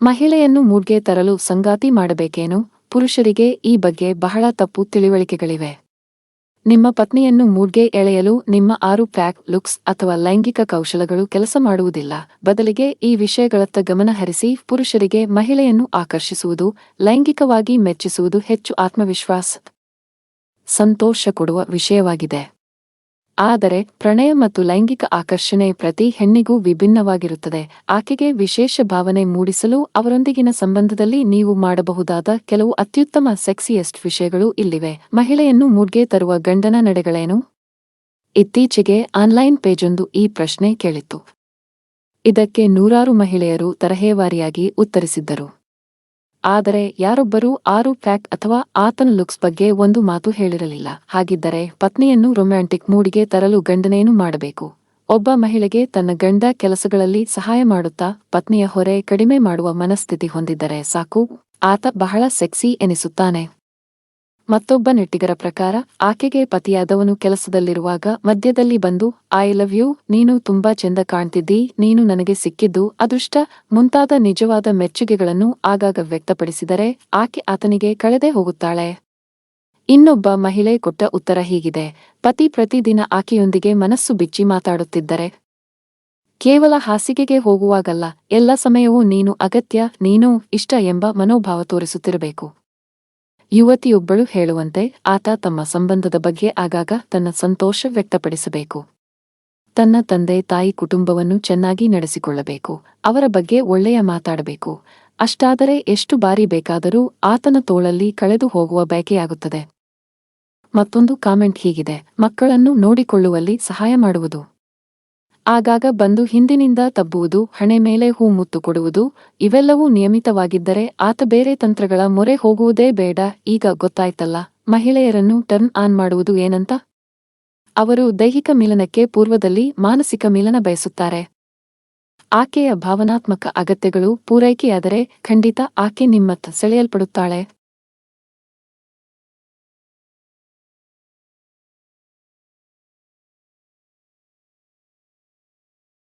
ಮಹಿಳೆಯನ್ನು ಮೂಡ್ಗೆ ತರಲು ಸಂಗಾತಿ ಮಾಡಬೇಕೇನು? ಪುರುಷರಿಗೆ ಈ ಬಗ್ಗೆ ಬಹಳ ತಪ್ಪು ತಿಳಿವಳಿಕೆಗಳಿವೆ. ನಿಮ್ಮ ಪತ್ನಿಯನ್ನು ಮೂಡ್ಗೆ ಎಳೆಯಲು ನಿಮ್ಮ 6 ಪ್ಯಾಕ್ ಲುಕ್ಸ್ ಅಥವಾ ಲೈಂಗಿಕ ಕೌಶಲಗಳು ಕೆಲಸ ಮಾಡುವುದಿಲ್ಲ. ಬದಲಿಗೆ ಈ ವಿಷಯಗಳತ್ತ ಗಮನ ಹರಿಸಿ. ಪುರುಷರಿಗೆ ಮಹಿಳೆಯನ್ನು ಆಕರ್ಷಿಸುವುದು, ಲೈಂಗಿಕವಾಗಿ ಮೆಚ್ಚಿಸುವುದು ಹೆಚ್ಚು ಆತ್ಮವಿಶ್ವಾಸ, ಸಂತೋಷ ಕೊಡುವ ವಿಷಯವಾಗಿದೆ. ಆದರೆ ಪ್ರಣಯ ಮತ್ತು ಲೈಂಗಿಕ ಆಕರ್ಷಣೆ ಪ್ರತಿ ಹೆಣ್ಣಿಗೂ ವಿಭಿನ್ನವಾಗಿರುತ್ತದೆ. ಆಕೆಗೆ ವಿಶೇಷ ಭಾವನೆ ಮೂಡಿಸಲು ಅವರೊಂದಿಗಿನ ಸಂಬಂಧದಲ್ಲಿ ನೀವು ಮಾಡಬಹುದಾದ ಕೆಲವು ಅತ್ಯುತ್ತಮ ಸೆಕ್ಸಿಯೆಸ್ಟ್ ವಿಷಯಗಳು ಇಲ್ಲಿವೆ. ಮಹಿಳೆಯನ್ನು ಮೂಡ್ಗೆ ತರುವ ಗಂಡನ ನಡೆಗಳೇನು? ಇತ್ತೀಚೆಗೆ ಆನ್ಲೈನ್ ಪೇಜೊಂದು ಈ ಪ್ರಶ್ನೆ ಕೇಳಿತ್ತು. ಇದಕ್ಕೆ ನೂರಾರು ಮಹಿಳೆಯರು ತರಹೇವಾರಿಯಾಗಿ ಉತ್ತರಿಸಿದ್ದರು. ಆದರೆ ಯಾರೊಬ್ಬರೂ 6 ಪ್ಯಾಕ್ ಅಥವಾ ಆತನ ಲುಕ್ಸ್ ಬಗ್ಗೆ ಒಂದು ಮಾತು ಹೇಳಿರಲಿಲ್ಲ. ಹಾಗಿದ್ದರೆ ಪತ್ನಿಯನ್ನು ರೊಮ್ಯಾಂಟಿಕ್ ಮೂಡಿಗೆ ತರಲು ಗಂಡನೇನು ಮಾಡಬೇಕು? ಒಬ್ಬ ಮಹಿಳೆಗೆ ತನ್ನ ಗಂಡ ಕೆಲಸಗಳಲ್ಲಿ ಸಹಾಯ ಮಾಡುತ್ತಾ ಪತ್ನಿಯ ಹೊರೆ ಕಡಿಮೆ ಮಾಡುವ ಮನಸ್ಥಿತಿ ಹೊಂದಿದ್ದರೆ ಸಾಕು, ಆತ ಬಹಳ ಸೆಕ್ಸಿ ಎನಿಸುತ್ತಾನೆ. ಮತ್ತೊಬ್ಬ ನೆಟ್ಟಿಗರ ಪ್ರಕಾರ ಆಕೆಗೆ ಪತಿಯಾದವನು ಕೆಲಸದಲ್ಲಿರುವಾಗ ಮಧ್ಯದಲ್ಲಿ ಬಂದು ಐ ಲವ್ ಯು, ನೀನು ತುಂಬಾ ಚೆಂದ ಕಾಣ್ತಿದ್ದೀ, ನೀನು ನನಗೆ ಸಿಕ್ಕಿದ್ದು ಅದೃಷ್ಟ ಮುಂತಾದ ನಿಜವಾದ ಮೆಚ್ಚುಗೆಗಳನ್ನು ಆಗಾಗ ವ್ಯಕ್ತಪಡಿಸಿದರೆ ಆಕೆ ಆತನಿಗೆ ಕಳೆದೇ ಹೋಗುತ್ತಾಳೆ. ಇನ್ನೊಬ್ಬ ಮಹಿಳೆ ಕೊಟ್ಟ ಉತ್ತರ ಹೀಗಿದೆ: ಪತಿ ಪ್ರತಿದಿನ ಆಕೆಯೊಂದಿಗೆ ಮನಸ್ಸು ಬಿಚ್ಚಿ ಮಾತಾಡುತ್ತಿದ್ದರೆ, ಕೇವಲ ಹಾಸಿಗೆಗೆ ಹೋಗುವಾಗಲ್ಲ, ಎಲ್ಲ ಸಮಯವೂ ನೀನು ಅಗತ್ಯ, ನೀನು ಇಷ್ಟ ಎಂಬ ಮನೋಭಾವ ತೋರಿಸುತ್ತಿರಬೇಕು. ಯುವತಿಯೊಬ್ಬಳು ಹೇಳುವಂತೆ ಆತ ತಮ್ಮ ಸಂಬಂಧದ ಬಗ್ಗೆ ಆಗಾಗ ತನ್ನ ಸಂತೋಷ ವ್ಯಕ್ತಪಡಿಸಬೇಕು. ತನ್ನ ತಂದೆ ತಾಯಿ ಕುಟುಂಬವನ್ನು ಚೆನ್ನಾಗಿ ನಡೆಸಿಕೊಳ್ಳಬೇಕು, ಅವರ ಬಗ್ಗೆ ಒಳ್ಳೆಯ ಮಾತಾಡಬೇಕು. ಅಷ್ಟಾದರೆ ಎಷ್ಟು ಬಾರಿ ಬೇಕಾದರೂ ಆತನ ತೋಳಲ್ಲಿ ಕಳೆದು ಹೋಗುವ ಬಯಕೆಯಾಗುತ್ತದೆ. ಮತ್ತೊಂದು ಕಾಮೆಂಟ್ ಹೀಗಿದೆ: ಮಕ್ಕಳನ್ನು ನೋಡಿಕೊಳ್ಳುವಲ್ಲಿ ಸಹಾಯ ಮಾಡುವುದು, ಆಗಾಗ ಬಂದು ಹಿಂದಿನಿಂದ ತಬ್ಬುವುದು, ಹಣೆ ಮೇಲೆ ಹೂ ಮುತ್ತು ಕೊಡುವುದು, ಇವೆಲ್ಲವೂ ನಿಯಮಿತವಾಗಿದ್ದರೆ ಆತ ಬೇರೆ ತಂತ್ರಗಳ ಮೊರೆ ಹೋಗುವುದೇ ಬೇಡ. ಈಗ ಗೊತ್ತಾಯ್ತಲ್ಲ ಮಹಿಳೆಯರನ್ನು ಟರ್ನ್ ಆನ್ ಮಾಡುವುದು ಏನಂತ? ಅವರು ದೈಹಿಕ ಮಿಲನಕ್ಕೆ ಪೂರ್ವದಲ್ಲಿ ಮಾನಸಿಕ ಮಿಲನ ಬಯಸುತ್ತಾರೆ. ಆಕೆಯ ಭಾವನಾತ್ಮಕ ಅಗತ್ಯಗಳು ಪೂರೈಕೆಯಾದರೆ ಖಂಡಿತ ಆಕೆ ನಿಮ್ಮತ್ತ ಸೆಳೆಯಲ್ಪಡುತ್ತಾಳೆ.